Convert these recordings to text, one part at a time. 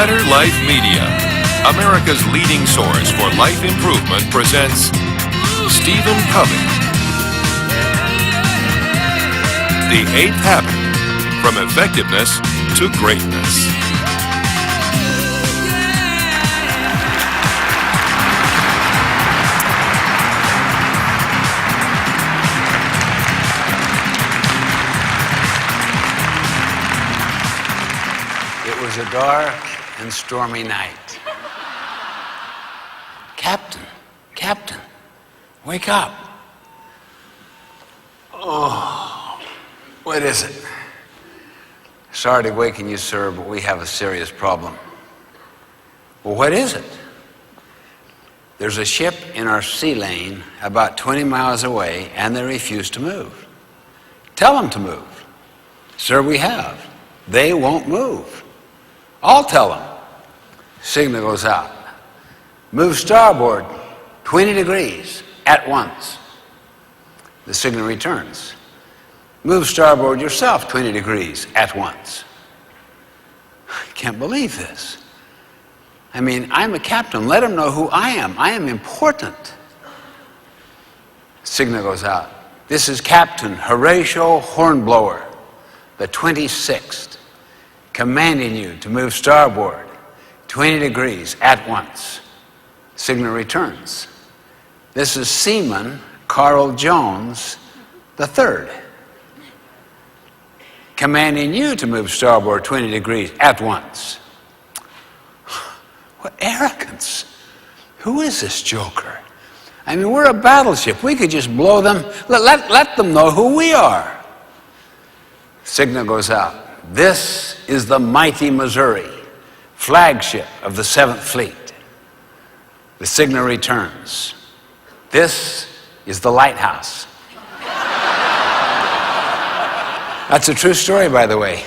Better Life Media, America's leading source for life improvement, presents Stephen Covey. The Eighth Habit, from effectiveness to greatness. It was a dark and stormy night. Captain, wake up. Oh, what is it? Sorry to waken you, sir, but we have a serious problem. Well, what is it? There's a ship in our sea lane about 20 miles away, and they refuse to move. Tell them to move. Sir, we have. They won't move. I'll tell them. Signal goes out. Move starboard 20 degrees at once. The signal returns. Move starboard yourself 20 degrees at once. I can't believe this. I mean, I'm a captain. Let them know who I am. I am important. Signal goes out. This is Captain Horatio Hornblower, the 26th, commanding you to move starboard 20 degrees at once. Signal returns. This is Seaman Carl Jones, the 3rd, commanding you to move starboard 20 degrees at once. What arrogance. Who is this joker? I mean, we're a battleship. We could just blow them. Let them know who we are. Signal goes out. This is the mighty Missouri, flagship of the 7th Fleet. The signal returns. This is the lighthouse. That's a true story, by the way.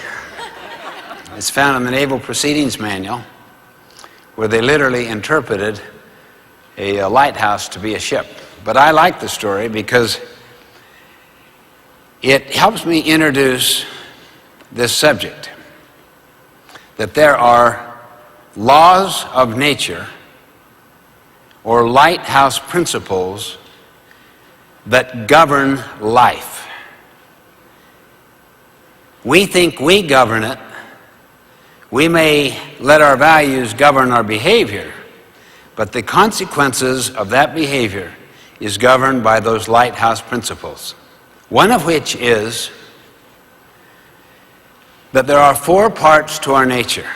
It's found in the Naval Proceedings Manual, where they literally interpreted a lighthouse to be a ship. But I like the story because it helps me introduce this subject, that there are laws of nature or lighthouse principles that govern life. We think we govern it. We may let our values govern our behavior, but the consequences of that behavior is governed by those lighthouse principles. One of which is that there are 4 parts to our nature: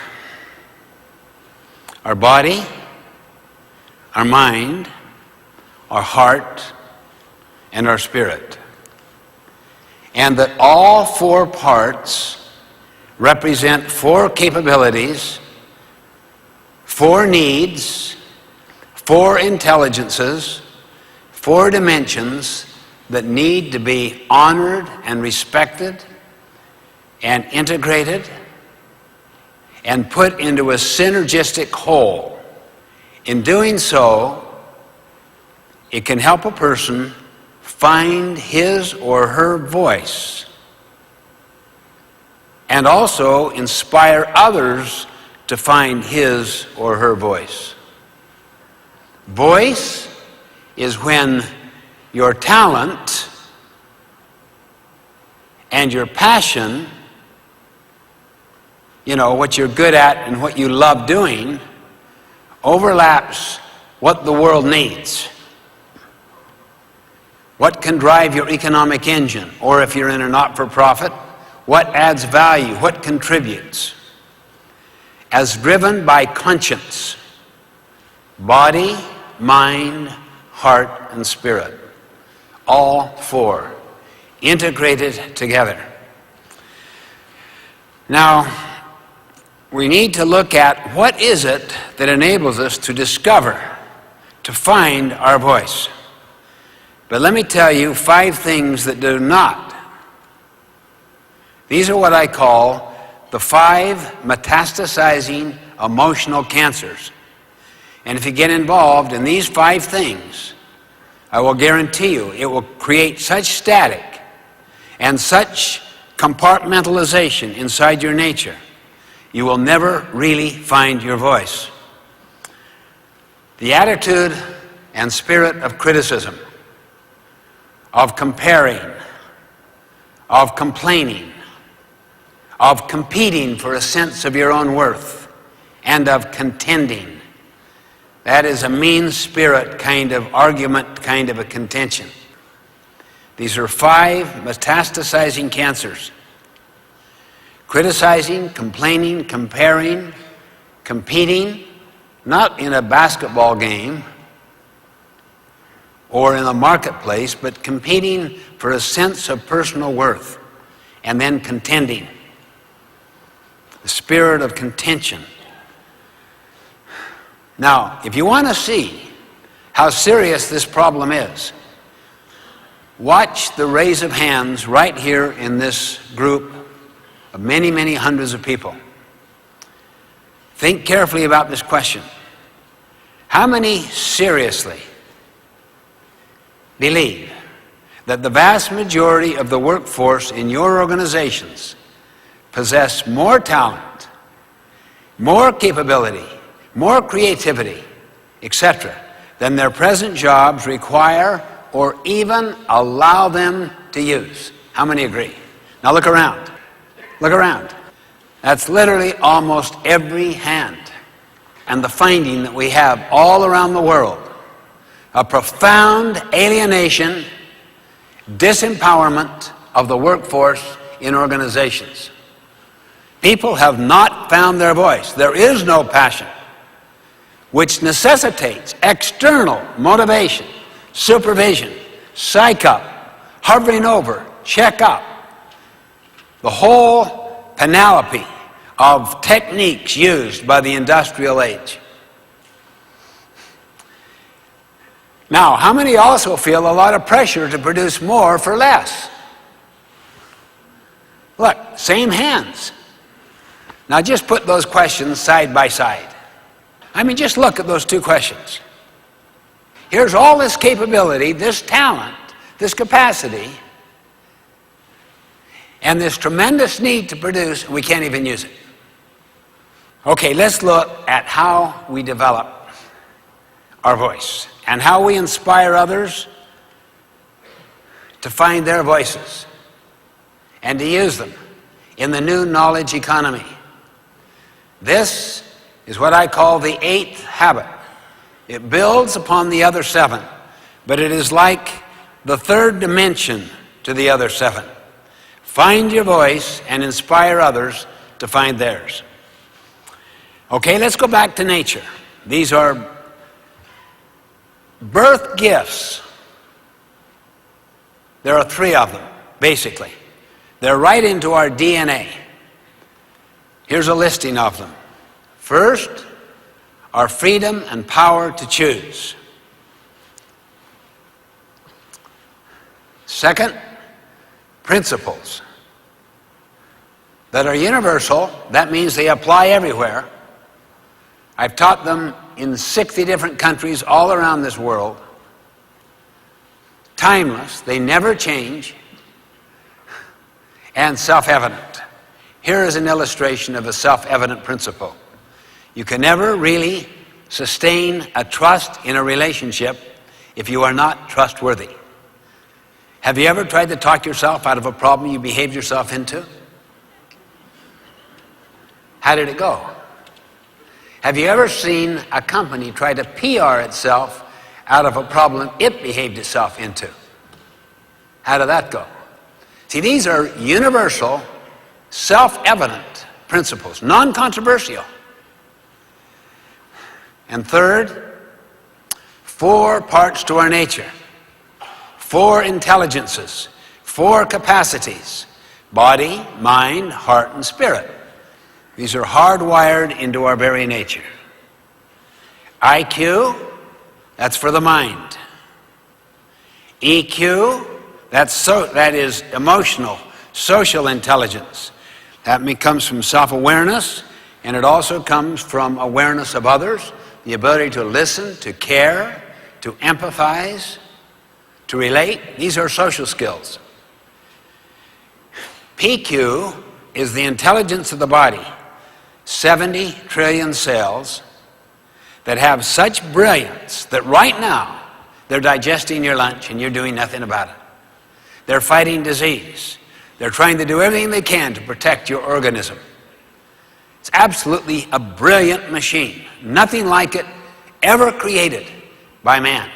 our body, our mind, our heart, and our spirit. And that all 4 parts represent 4 capabilities, 4 needs, 4 intelligences, 4 dimensions that need to be honored and respected and integrated and put into a synergistic whole. In doing so, it can help a person find his or her voice and also inspire others to find his or her voice. Voice is when your talent and your passion, you know, what you're good at and what you love doing, overlaps what the world needs. What can drive your economic engine? Or if you're in a not-for-profit, what adds value? What contributes? As driven by conscience, body, mind, heart, and spirit. All 4 integrated together. Now, we need to look at what is it that enables us to discover, to find our voice. But let me tell you 5 things that do not. These are what I call the 5 metastasizing emotional cancers. And if you get involved in these 5 things, I will guarantee you it will create such static and such compartmentalization inside your nature. you will never really find your voice. The attitude and spirit of criticism, of comparing, of complaining, of competing for a sense of your own worth, and of contending. That is a mean spirit kind of argument, kind of a contention. These are 5 metastasizing cancers. Criticizing, complaining, comparing, competing, not in a basketball game or in a marketplace, but competing for a sense of personal worth, and then contending. The spirit of contention. Now, if you want to see how serious this problem is, watch the raise of hands right here in this group of many, many hundreds of people. Think carefully about this question. How many seriously believe that the vast majority of the workforce in your organizations possess more talent, more capability, more creativity, etc., than their present jobs require or even allow them to use? How many agree? Now look around. Look around. That's literally almost every hand. And the finding that we have all around the world, a profound alienation, disempowerment of the workforce in organizations. People have not found their voice. There is no passion, which necessitates external motivation, supervision, psych up, hovering over, check up. The whole panoply of techniques used by the industrial age. Now, how many also feel a lot of pressure to produce more for less? Look, same hands. Now just put those questions side by side. I mean, just look at those 2 questions. Here's all this capability, this talent, this capacity, and this tremendous need to produce, and we can't even use it. Okay, let's look at how we develop our voice and how we inspire others to find their voices and to use them in the new knowledge economy. This is what I call the 8th habit. It builds upon the other 7, but it is like the 3rd dimension to the other 7. Find your voice and inspire others to find theirs. Okay, let's go back to nature. These are birth gifts. There are 3 of them, basically. They're right into our DNA. Here's a listing of them. First, our freedom and power to choose. Second, principles that are universal. That means they apply everywhere. I've taught them in 60 different countries all around this world. Timeless, they never change, and self-evident. Here is an illustration of a self-evident principle. You can never really sustain a trust in a relationship if you are not trustworthy. Have you ever tried to talk yourself out of a problem you behaved yourself into? How did it go? Have you ever seen a company try to PR itself out of a problem it behaved itself into? How did that go? See, these are universal, self-evident principles, non-controversial. And third, 4 parts to our nature, 4 intelligences, 4 capacities: body, mind, heart, and spirit. These are hardwired into our very nature. IQ, that's for the mind. EQ, that is emotional, social intelligence. That comes from self-awareness, and it also comes from awareness of others, the ability to listen, to care, to empathize, to relate. These are social skills. PQ is the intelligence of the body. 70 trillion cells that have such brilliance that right now they're digesting your lunch and you're doing nothing about it. They're fighting disease. They're trying to do everything they can to protect your organism. It's absolutely a brilliant machine. Nothing like it ever created by man.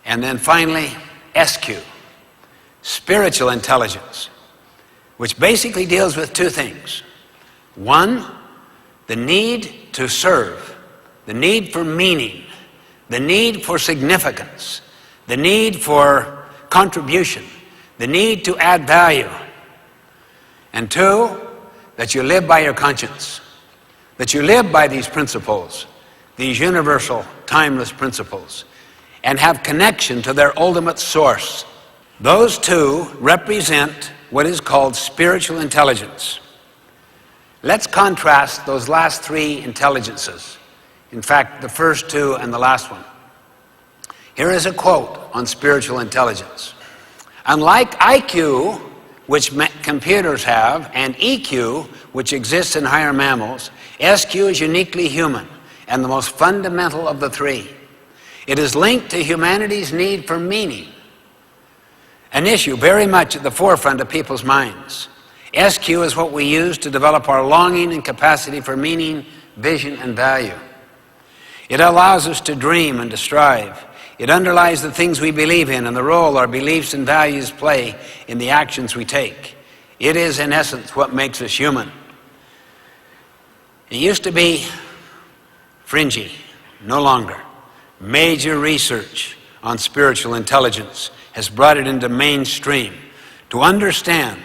And then finally, SQ, spiritual intelligence, which basically deals with two things. One, the need to serve, the need for meaning, the need for significance, the need for contribution, the need to add value. And two, that you live by your conscience, that you live by these principles, these universal, timeless principles, and have connection to their ultimate source. Those two represent what is called spiritual intelligence. Let's contrast those last three intelligences. In fact, the first two and the last one. Here is a quote on spiritual intelligence. Unlike IQ, which computers have, and EQ, which exists in higher mammals, SQ is uniquely human and the most fundamental of the three. It is linked to humanity's need for meaning, an issue very much at the forefront of people's minds. SQ is what we use to develop our longing and capacity for meaning, vision, and value. It allows us to dream and to strive. It underlies the things we believe in and the role our beliefs and values play in the actions we take. It is, in essence, what makes us human. It used to be fringy, no longer. Major research on spiritual intelligence has brought it into mainstream to understand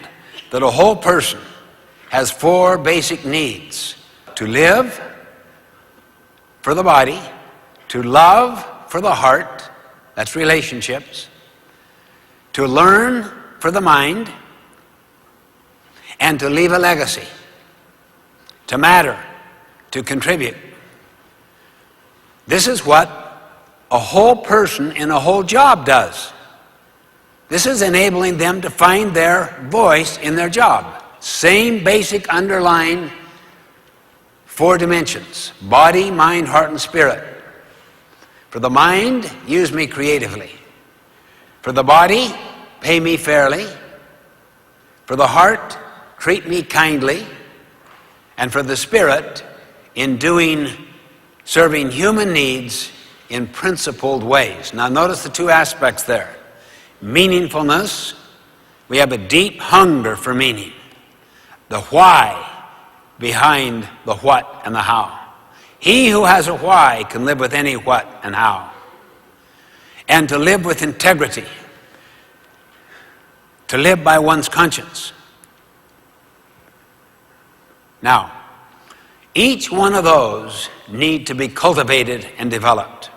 that a whole person has four basic needs: to live for the body, to love for the heart, that's relationships, to learn for the mind, and to leave a legacy, to matter, to contribute. This is what a whole person in a whole job does. This is enabling them to find their voice in their job. Same basic underlying four dimensions: body, mind, heart, and spirit. For the mind, use me creatively. For the body, pay me fairly. For the heart, treat me kindly. And for the spirit, in serving human needs in principled ways. Now notice the two aspects there. Meaningfulness, we have a deep hunger for meaning. The why behind the what and the how. He who has a why can live with any what and how. And to live with integrity, to live by one's conscience. Now, each one of those need to be cultivated and developed.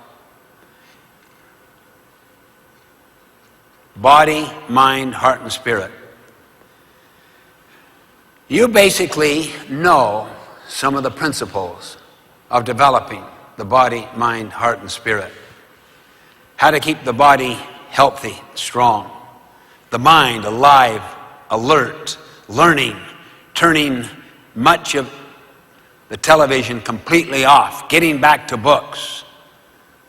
Body, mind, heart, and spirit. You basically know some of the principles of developing the body, mind, heart, and spirit. How to keep the body healthy, strong. The mind alive, alert, learning, turning much of the television completely off, getting back to books.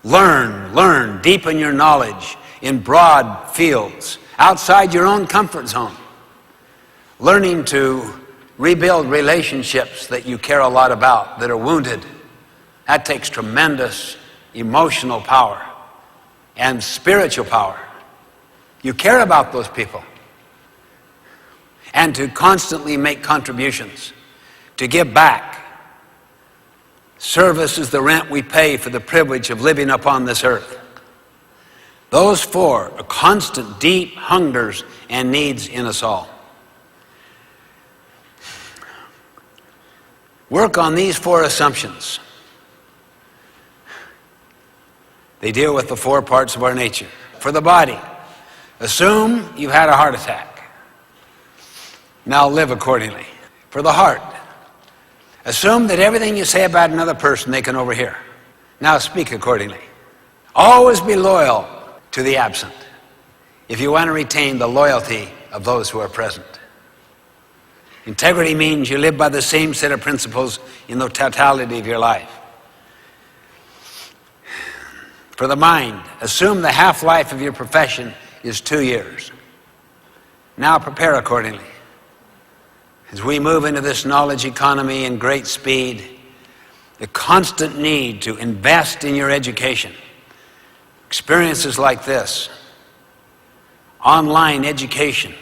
Learn, deepen your knowledge in broad fields, outside your own comfort zone. Learning to rebuild relationships that you care a lot about, that are wounded. That takes tremendous emotional power and spiritual power. You care about those people. And to constantly make contributions, to give back. Service is the rent we pay for the privilege of living upon this earth. Those four are constant, deep hungers and needs in us all. Work on these four assumptions. They deal with the four parts of our nature. For the body, assume you've had a heart attack. Now live accordingly. For the heart, assume that everything you say about another person they can overhear. Now speak accordingly. Always be loyal to the absent if you want to retain the loyalty of those who are present. Integrity means you live by the same set of principles in the totality of your life. For the mind, assume the half-life of your profession is 2 years. Now prepare accordingly. As we move into this knowledge economy in great speed, the constant need to invest in your education, experiences like this, online education,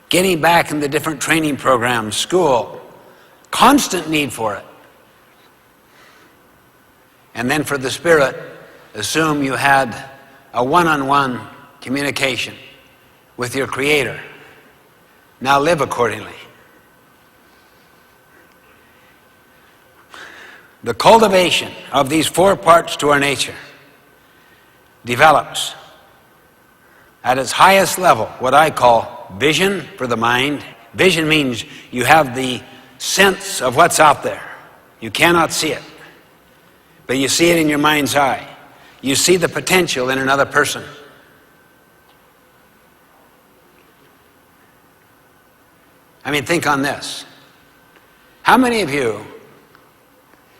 getting back in the different training programs, school, constant need for it. And then for the spirit, assume you had a one-on-one communication with your Creator. Now live accordingly. The cultivation of these 4 parts to our nature develops at its highest level what I call vision for the mind. Vision means you have the sense of what's out there. You cannot see it, but you see it in your mind's eye. You see the potential in another person. I mean, think on this. How many of you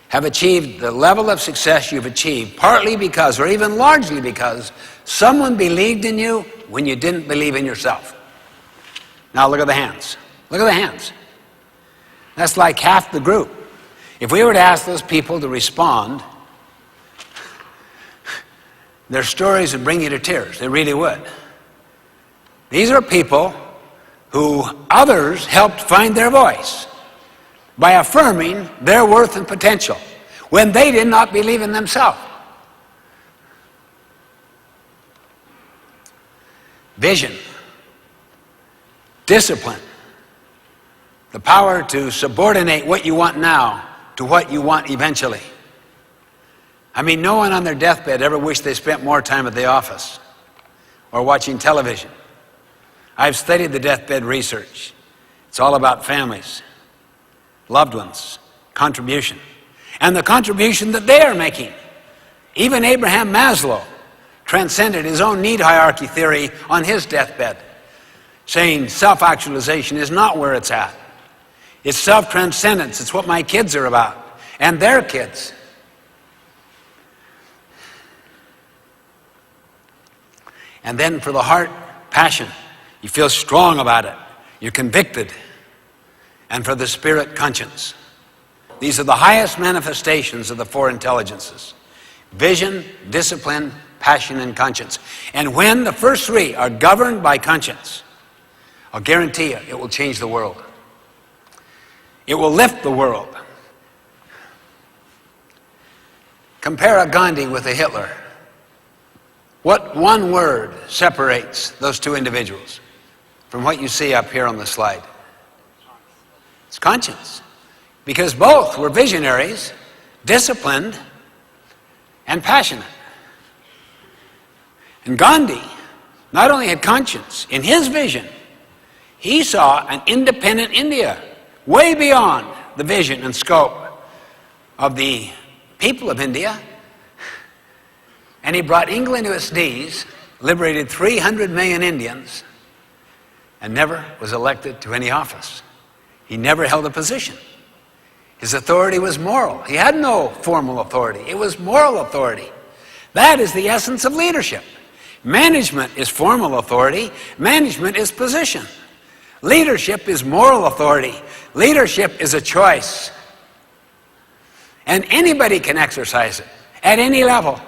have achieved the level of success you've achieved partly because, or even largely because, someone believed in you when you didn't believe in yourself? Now look at the hands. Look at the hands. That's like half the group. If we were to ask those people to respond, their stories would bring you to tears. They really would. These are people who others helped find their voice by affirming their worth and potential when they did not believe in themselves. Vision, discipline, the power to subordinate what you want now to what you want eventually. I mean, no one on their deathbed ever wished they spent more time at the office or watching television. I've studied the deathbed research. It's all about families, loved ones, contribution, and the contribution that they are making. Even Abraham Maslow transcended his own need hierarchy theory on his deathbed, saying self-actualization is not where it's at. It's self-transcendence. It's what my kids are about, and their kids. And then for the heart, passion. You feel strong about it. You're convicted. And for the spirit, conscience. These are the highest manifestations of the 4 intelligences: vision, discipline, passion, and conscience. And when the first 3 are governed by conscience, I'll guarantee you it will change the world. It will lift the world. Compare a Gandhi with a Hitler. What one word separates those 2 individuals from what you see up here on the slide? It's conscience. Because both were visionaries, disciplined, and passionate. And Gandhi not only had conscience, in his vision, he saw an independent India, way beyond the vision and scope of the people of India. And he brought England to its knees, liberated 300 million Indians, and never was elected to any office. He never held a position. His authority was moral. He had no formal authority. It was moral authority. That is the essence of leadership. Management is formal authority. Management is position. Leadership is moral authority. Leadership is a choice. And anybody can exercise it at any level.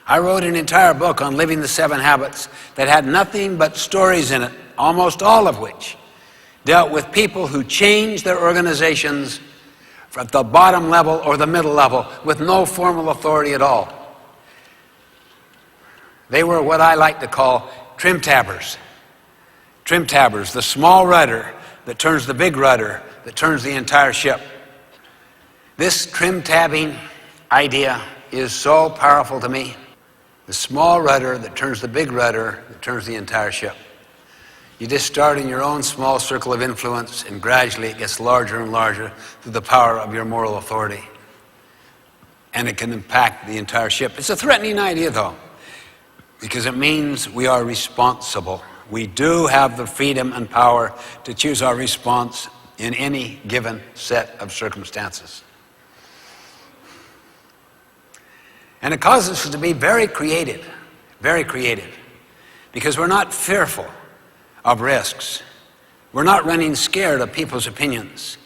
I wrote an entire book on living the 7 habits that had nothing but stories in it, almost all of which dealt with people who changed their organizations at the bottom level or the middle level with no formal authority at all. They were what I like to call trim tabbers. Trim tabbers, the small rudder that turns the big rudder that turns the entire ship. This trim tabbing idea is so powerful to me. The small rudder that turns the big rudder that turns the entire ship. You just start in your own small circle of influence, and gradually it gets larger and larger through the power of your moral authority. And it can impact the entire ship. It's a threatening idea, though, because it means we are responsible. We do have the freedom and power to choose our response in any given set of circumstances. And it causes us to be very creative, because we're not fearful of risks. We're not running scared of people's opinions.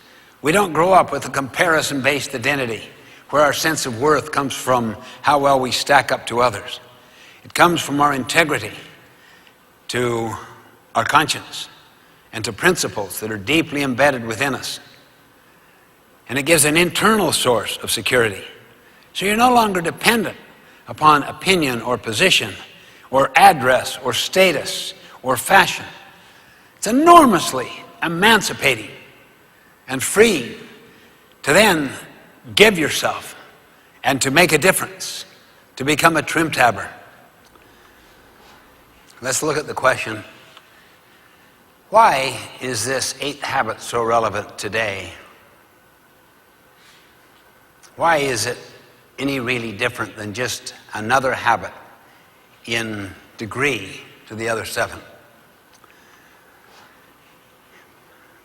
We don't grow up with a comparison-based identity where our sense of worth comes from how well we stack up to others. It comes from our integrity to our conscience and to principles that are deeply embedded within us. And it gives an internal source of security. So you're no longer dependent upon opinion or position or address or status or fashion. It's enormously emancipating and free to then give yourself and to make a difference, to become a trim-tabber. Let's look at the question, why is this 8th habit so relevant today? Why is it any really different than just another habit in degree to the other 7?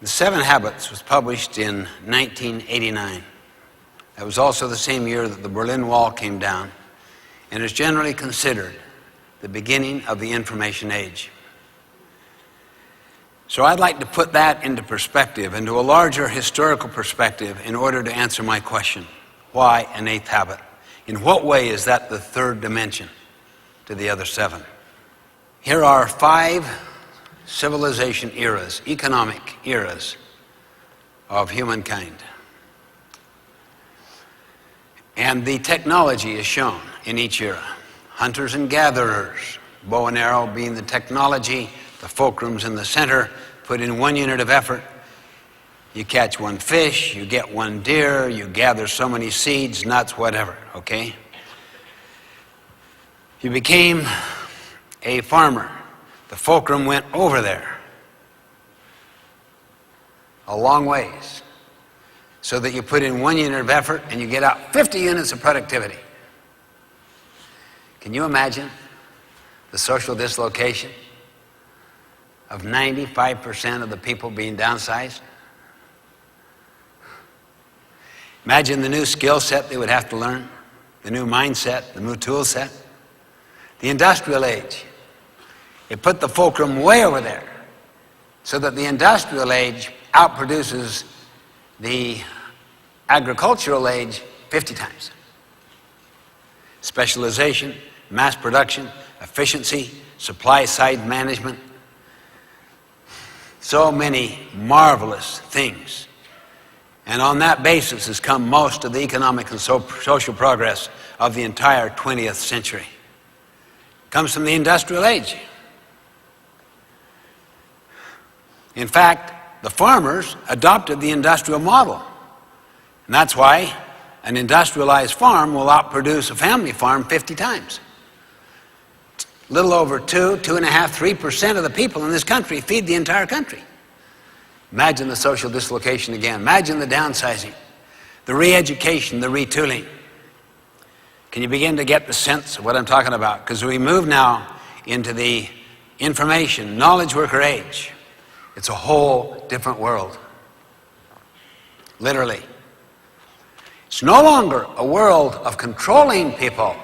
The 7 Habits was published in 1989. That was also the same year that the Berlin Wall came down, and is generally considered the beginning of the information age. So I'd like to put that into perspective, into a larger historical perspective, in order to answer my question, why an 8th habit? In what way is that the 3rd dimension to the other 7? Here are 5 civilization eras, economic eras of humankind. And the technology is shown in each era. Hunters and gatherers, bow and arrow being the technology, the fulcrum's in the center, put in 1 unit of effort. You catch 1 fish, you get 1 deer, you gather so many seeds, nuts, whatever, okay? You became a farmer. The fulcrum went over there a long ways so that you put in 1 unit of effort and you get out 50 units of productivity. Can you imagine the social dislocation of 95% of the people being downsized? Imagine the new skill set they would have to learn, the new mindset, the new tool set. The industrial age, it put the fulcrum way over there so that the industrial age outproduces the agricultural age 50 times. Specialization, mass production, efficiency, supply side management. So many marvelous things. And on that basis has come most of the economic and social progress of the entire 20th century. It comes from the industrial age. In fact, the farmers adopted the industrial model. And that's why an industrialized farm will outproduce a family farm 50 times. A little over 2.5%, 3% of the people in this country feed the entire country. Imagine the social dislocation again. Imagine the downsizing, the re-education, the retooling. Can you begin to get the sense of what I'm talking about? Because we move now into the information, knowledge worker age. It's a whole different world. Literally. It's no longer a world of controlling people.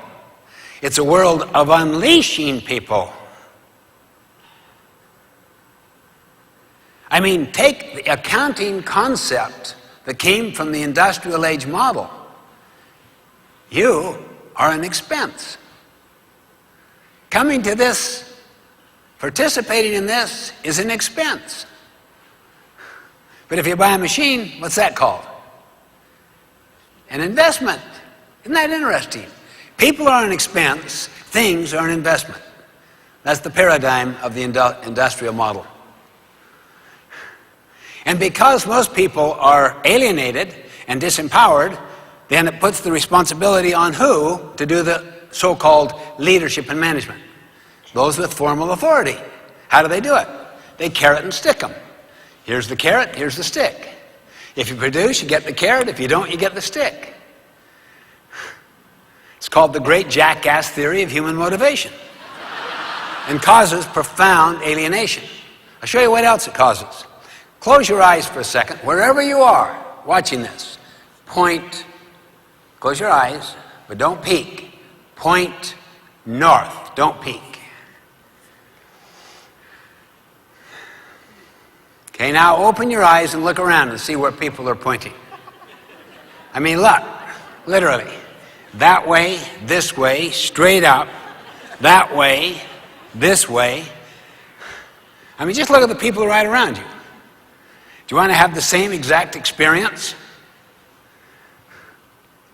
It's a world of unleashing people. I mean, take the accounting concept that came from the industrial age model. You are an expense. Coming to this, participating in this, is an expense. But if you buy a machine, what's that called? An investment. Isn't that interesting? People are an expense, things are an investment. That's the paradigm of the industrial model. And because most people are alienated and disempowered, then it puts the responsibility on who to do the so-called leadership and management? Those with formal authority. How do they do it? They carrot and stick them. Here's the carrot, here's the stick. If you produce, you get the carrot. If you don't, you get the stick. It's called the great jackass theory of human motivation. and causes profound alienation. I'll show you what else it causes. Close your eyes for a second, wherever you are watching this. Point, close your eyes, but don't peek. Point north, don't peek. Okay, now open your eyes and look around and see where people are pointing. I mean, look, literally. That way, this way, straight up, that way, this way. I mean, just look at the people right around you. Do you want to have the same exact experience?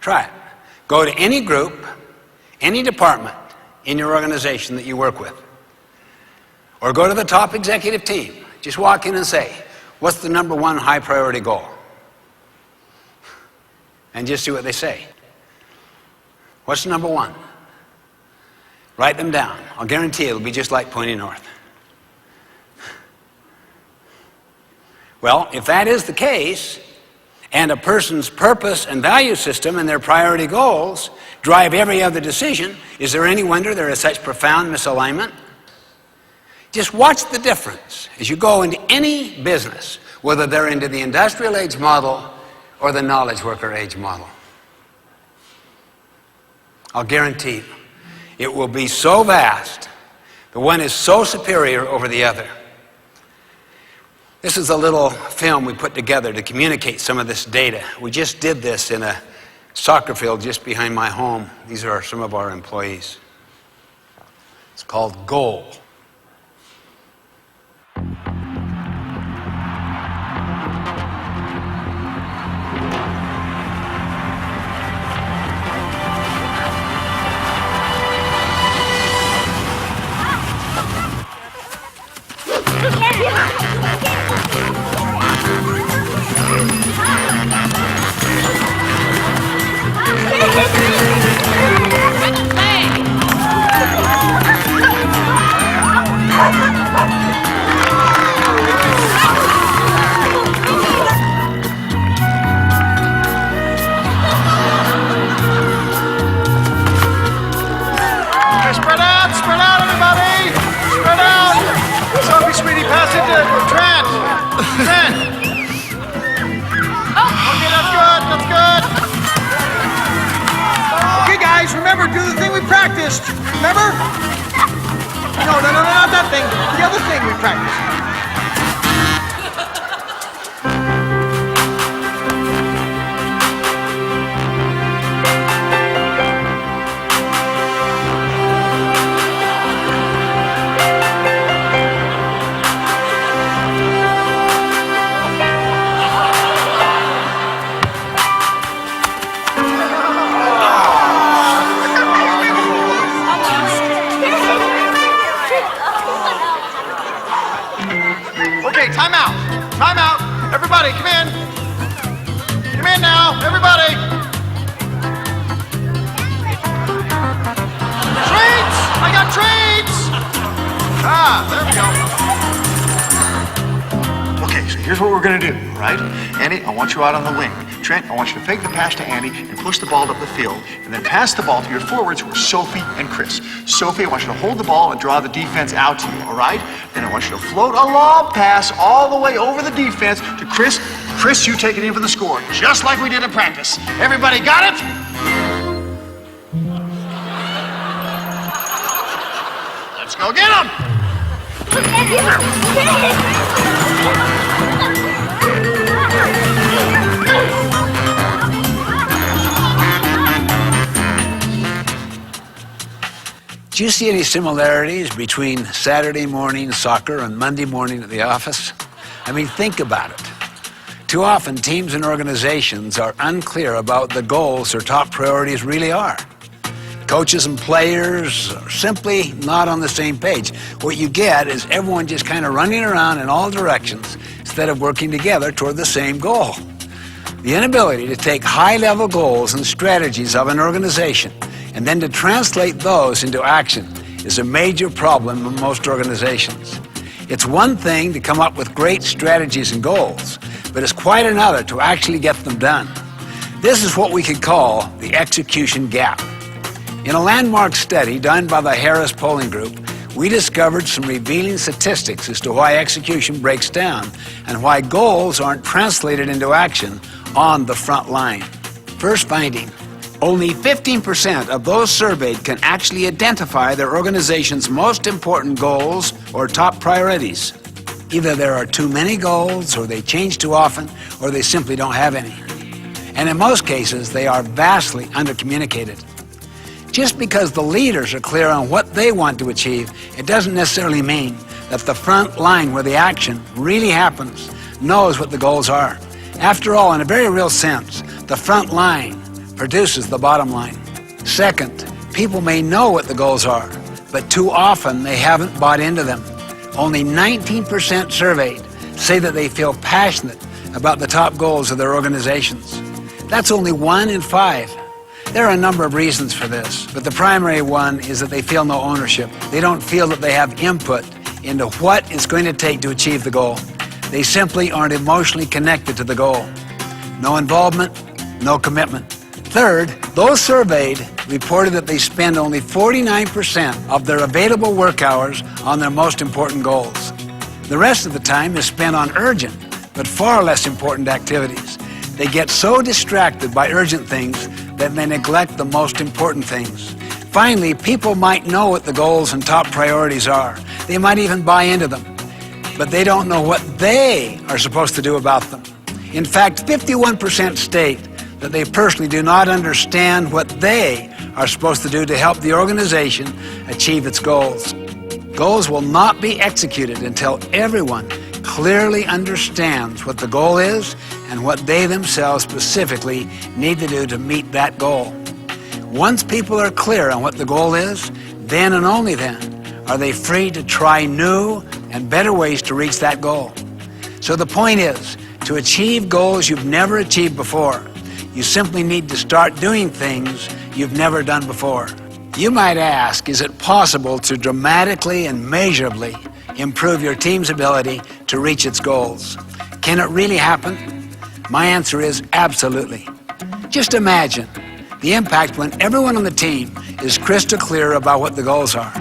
Try it. Go to any group, any department in your organization that you work with. Or go to the top executive team. Just walk in and say, what's the number one high priority goal? And just see what they say. What's the number one? Write them down. I'll guarantee it'll be just like pointing north. Well, if that is the case, and a person's purpose and value system and their priority goals drive every other decision, is there any wonder there is such profound misalignment? Just watch the difference as you go into any business, whether they're into the industrial age model or the knowledge worker age model. I'll guarantee you, it will be so vast. The one is so superior over the other. This is a little film we put together to communicate some of this data. We just did this in a soccer field just behind my home. These are some of our employees. It's called Goal. Spread out, everybody! Spread out! Sophie, sweetie, pass it to Trent! Trent! Okay, that's good! Okay, guys, remember, do the thing we practiced. Remember? No, not that thing. The other thing we practiced. Time out! Time out! Everybody, come in! Come in now, everybody! Treats! I got treats! There we go. Okay, so here's what we're gonna do, all right? Andy, I want you out on the wing. Trent, I want you to fake the pass to Andy and push the ball up the field, and then pass the ball to your forwards who are Sophie and Chris. Sophie, I want you to hold the ball and draw the defense out to you, all right? Then I want you to float a lob pass all the way over the defense to Chris. Chris, you take it in for the score, just like we did in practice. Everybody got it? Let's go get him! Do you see any similarities between Saturday morning soccer and Monday morning at the office? I mean, think about it. Too often, teams and organizations are unclear about the goals their top priorities really are. Coaches and players are simply not on the same page. What you get is everyone just kind of running around in all directions instead of working together toward the same goal. The inability to take high-level goals and strategies of an organization and then to translate those into action is a major problem in most organizations. It's one thing to come up with great strategies and goals, but it's quite another to actually get them done. This is what we could call the execution gap. In a landmark study done by the Harris Polling Group, we discovered some revealing statistics as to why execution breaks down and why goals aren't translated into action on the front line. First finding, only 15% of those surveyed can actually identify their organization's most important goals or top priorities. Either there are too many goals, or they change too often, or they simply don't have any. And in most cases, they are vastly undercommunicated. Just because the leaders are clear on what they want to achieve, it doesn't necessarily mean that the front line where the action really happens knows what the goals are. After all, in a very real sense, the front line produces the bottom line. Second, people may know what the goals are, but too often they haven't bought into them. Only 19% surveyed say that they feel passionate about the top goals of their organizations. That's only 1 in 5. There are a number of reasons for this, but the primary one is that they feel no ownership. They don't feel that they have input into what it's going to take to achieve the goal. They simply aren't emotionally connected to the goal. No involvement, no commitment. Third, those surveyed reported that they spend only 49% of their available work hours on their most important goals. The rest of the time is spent on urgent, but far less important activities. They get so distracted by urgent things that they neglect the most important things. Finally, people might know what the goals and top priorities are. They might even buy into them, but they don't know what they are supposed to do about them. In fact, 51% state that they personally do not understand what they are supposed to do to help the organization achieve its goals. Goals will not be executed until everyone clearly understands what the goal is and what they themselves specifically need to do to meet that goal. Once people are clear on what the goal is, then and only then are they free to try new and better ways to reach that goal. So the point is, to achieve goals you've never achieved before, you simply need to start doing things you've never done before. You might ask, is it possible to dramatically and measurably improve your team's ability to reach its goals? Can it really happen? My answer is absolutely. Just imagine the impact when everyone on the team is crystal clear about what the goals are.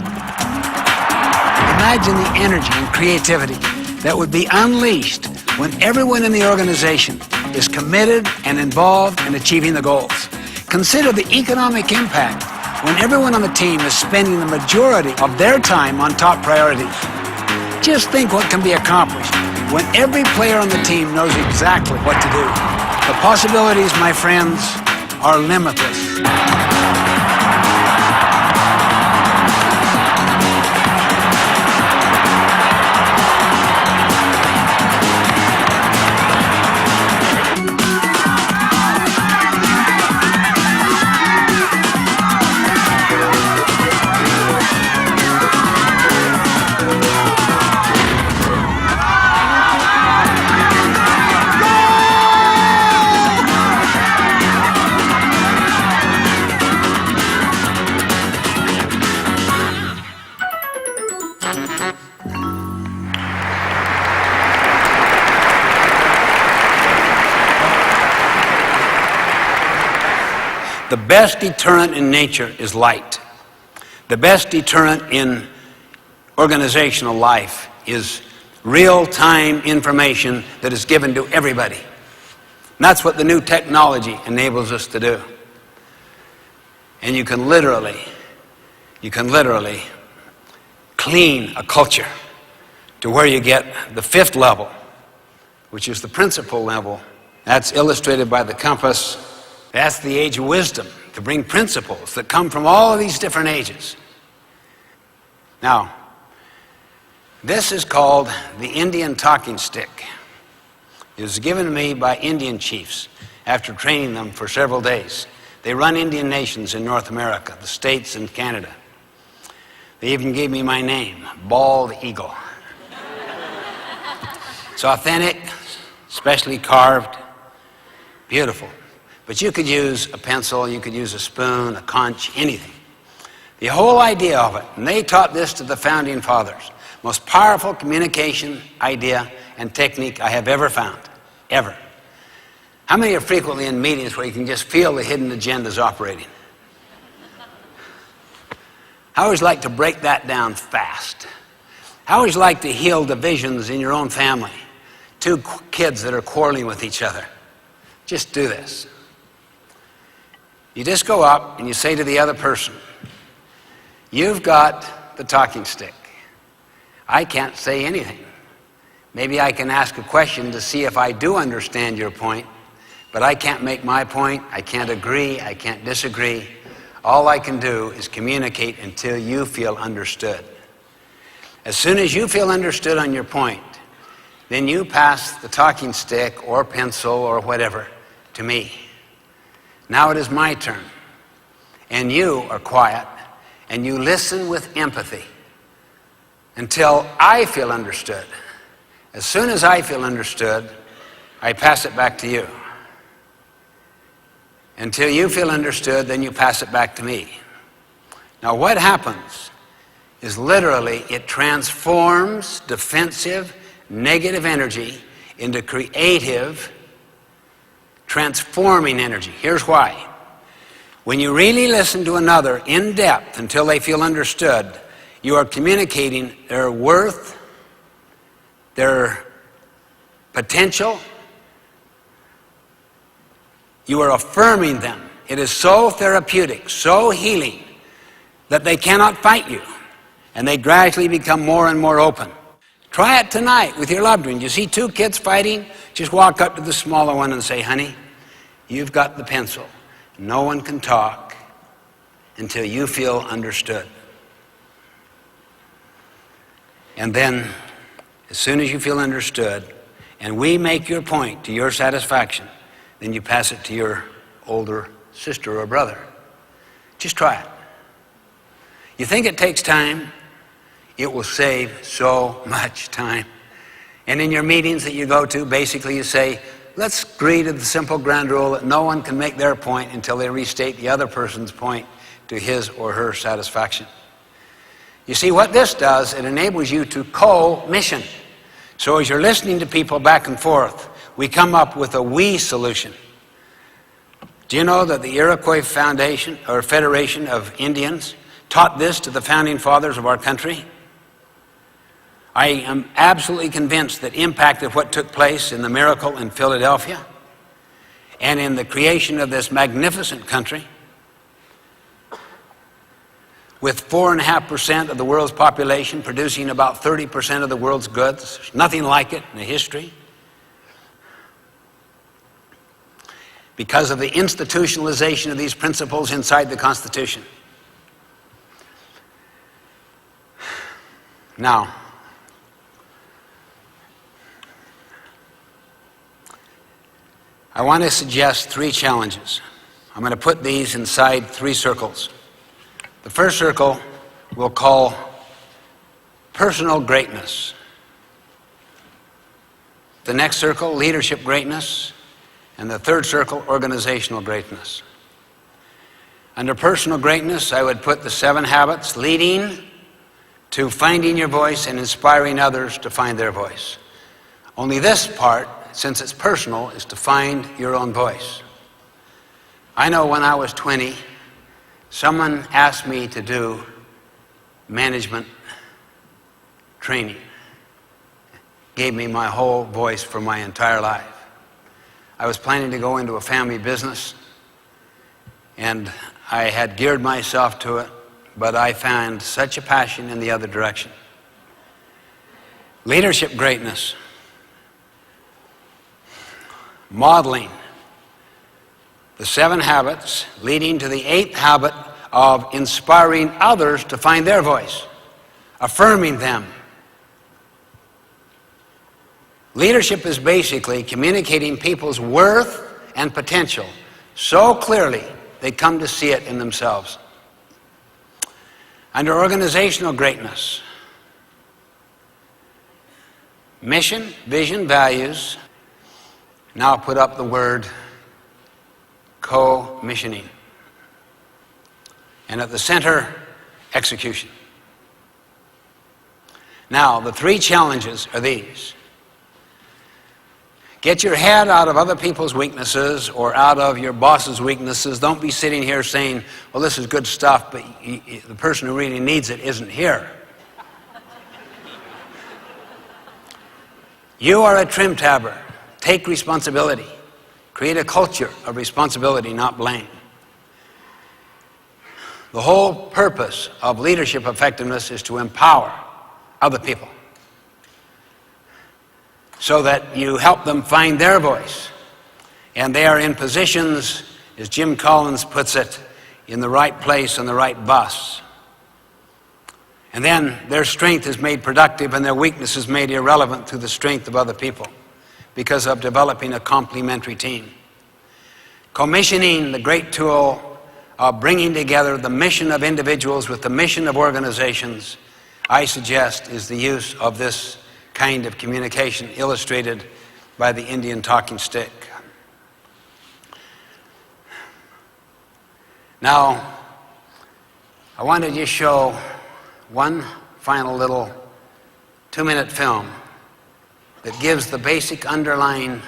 Imagine the energy and creativity that would be unleashed when everyone in the organization is committed and involved in achieving the goals. Consider the economic impact when everyone on the team is spending the majority of their time on top priorities. Just think what can be accomplished when every player on the team knows exactly what to do. The possibilities, my friends, are limitless. The best deterrent in nature is light. The best deterrent in organizational life is real-time information that is given to everybody. And that's what the new technology enables us to do. And you can literally clean a culture to where you get the 5th level, which is the principle level. That's illustrated by the compass. That's the age of wisdom, to bring principles that come from all of these different ages. Now, this is called the Indian talking stick. It was given to me by Indian chiefs after training them for several days. They run Indian nations in North America, the States and Canada. They even gave me my name, Bald Eagle. It's authentic, specially carved, beautiful. But you could use a pencil, you could use a spoon, a conch, anything. The whole idea of it, and they taught this to the founding fathers, most powerful communication idea and technique I have ever found, ever. How many are frequently in meetings where you can just feel the hidden agendas operating? How would you like to break that down fast? How would you like to heal divisions in your own family? Two kids that are quarreling with each other. Just do this. You just go up and you say to the other person, you've got the talking stick. I can't say anything. Maybe I can ask a question to see if I do understand your point, but I can't make my point. I can't agree. I can't disagree. All I can do is communicate until you feel understood. As soon as you feel understood on your point, then you pass the talking stick or pencil or whatever to me. Now it is my turn. And you are quiet and you listen with empathy until I feel understood. As soon as I feel understood, I pass it back to you. Until you feel understood, then you pass it back to me. Now what happens is literally it transforms defensive, negative energy into creative, transforming energy. Here's why. When you really listen to another in depth until they feel understood, you are communicating their worth, their potential. You are affirming them. It is so therapeutic, so healing, that they cannot fight you. And they gradually become more and more open. Try it tonight with your loved one. You see two kids fighting? Just walk up to the smaller one and say, honey, you've got the pencil. No one can talk until you feel understood. And then, as soon as you feel understood, and we make your point to your satisfaction, then you pass it to your older sister or brother. Just try it. You think it takes time? It will save so much time. And in your meetings that you go to, basically you say, let's agree to the simple ground rule that no one can make their point until they restate the other person's point to his or her satisfaction. You see, what this does, it enables you to co-mission. So as you're listening to people back and forth, we come up with a we solution. Do you know that the Iroquois Foundation, or Federation of Indians, taught this to the founding fathers of our country? I am absolutely convinced that impacted what took place in the miracle in Philadelphia and in the creation of this magnificent country with 4.5% of the world's population producing about 30% of the world's goods. There's nothing like it in the history. Because of the institutionalization of these principles inside the Constitution. Now, I want to suggest 3 challenges. I'm going to put these inside 3 circles. The first circle we'll call personal greatness. The next circle, leadership greatness. And the third circle, organizational greatness. Under personal greatness, I would put the 7 habits leading to finding your voice and inspiring others to find their voice. Only this part, since it's personal, is to find your own voice. I know when I was 20, someone asked me to do management training. Gave me my whole voice for my entire life. I was planning to go into a family business, and I had geared myself to it, but I found such a passion in the other direction. Leadership greatness. Modeling the 7 habits leading to the 8th habit of inspiring others to find their voice, affirming them. Leadership is basically communicating people's worth and potential so clearly they come to see it in themselves. Under organizational greatness, mission, vision, values. Now I'll put up the word co-missioning. And at the center, execution. Now, the 3 challenges are these. Get your head out of other people's weaknesses or out of your boss's weaknesses. Don't be sitting here saying, well, this is good stuff, but the person who really needs it isn't here. You are a trim tabber. Take responsibility. Create a culture of responsibility, not blame. The whole purpose of leadership effectiveness is to empower other people so that you help them find their voice. And they are in positions, as Jim Collins puts it, in the right place on the right bus. And then their strength is made productive and their weakness is made irrelevant through the strength of other people because of developing a complementary team. Commissioning, the great tool of bringing together the mission of individuals with the mission of organizations, I suggest, is the use of this kind of communication illustrated by the Indian talking stick. Now, I wanted to show one final little 2-minute film that gives the basic underlying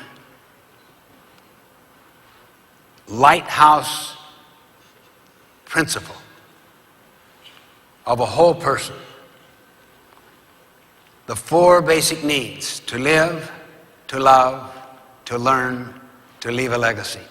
lighthouse principle of a whole person. The 4 basic needs: to live, to love, to learn, to leave a legacy.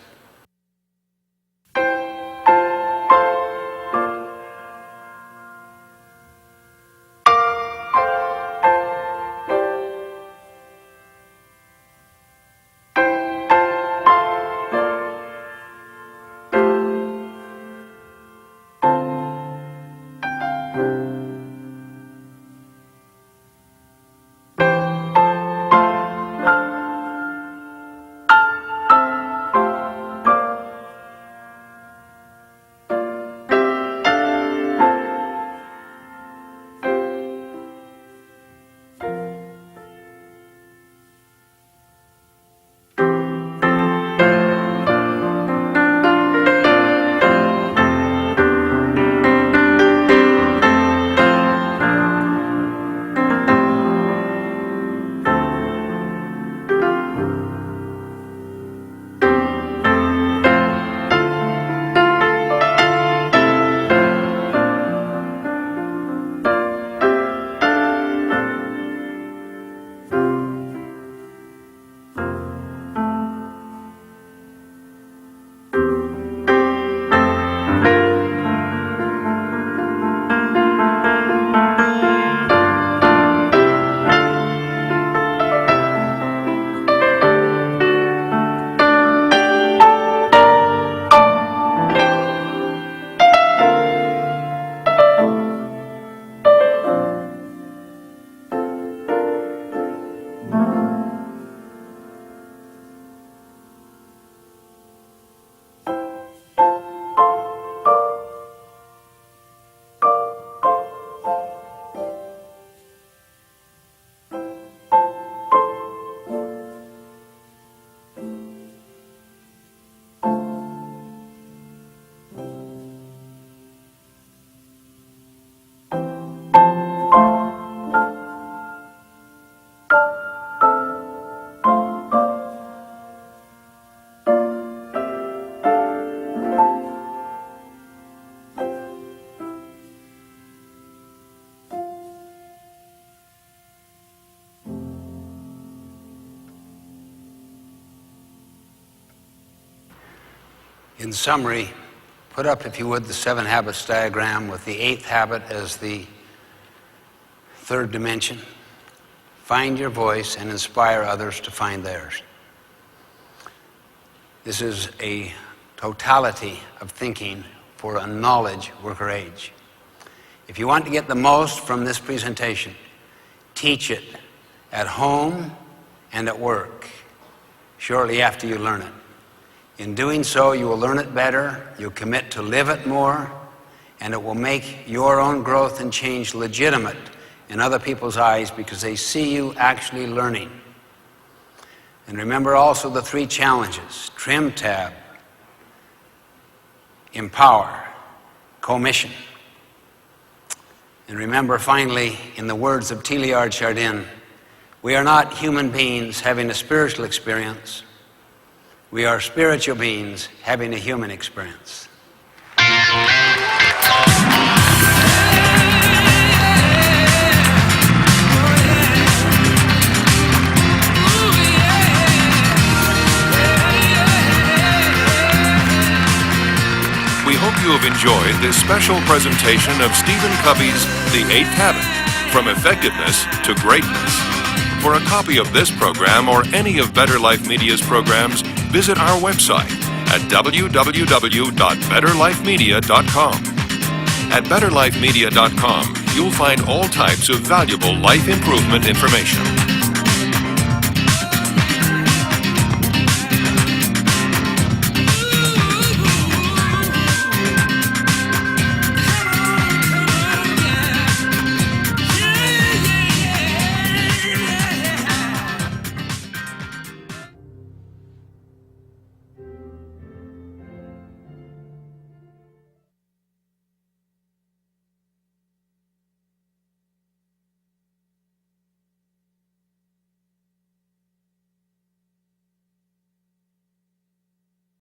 In summary, put up, if you would, the 7 habits diagram with the 8th habit as the 3rd dimension. Find your voice and inspire others to find theirs. This is a totality of thinking for a knowledge worker age. If you want to get the most from this presentation, teach it at home and at work shortly after you learn it. In doing so, you will learn it better, you'll commit to live it more, and it will make your own growth and change legitimate in other people's eyes because they see you actually learning. And remember also the 3 challenges: trim tab, empower, commission. And remember finally, in the words of Teilhard Chardin, We are not human beings having a spiritual experience. We are spiritual beings having a human experience. We hope you have enjoyed this special presentation of Stephen Covey's The Eighth Habit, From Effectiveness to Greatness. For a copy of this program or any of Better Life Media's programs, visit our website at www.betterlifemedia.com. At betterlifemedia.com, you'll find all types of valuable life improvement information.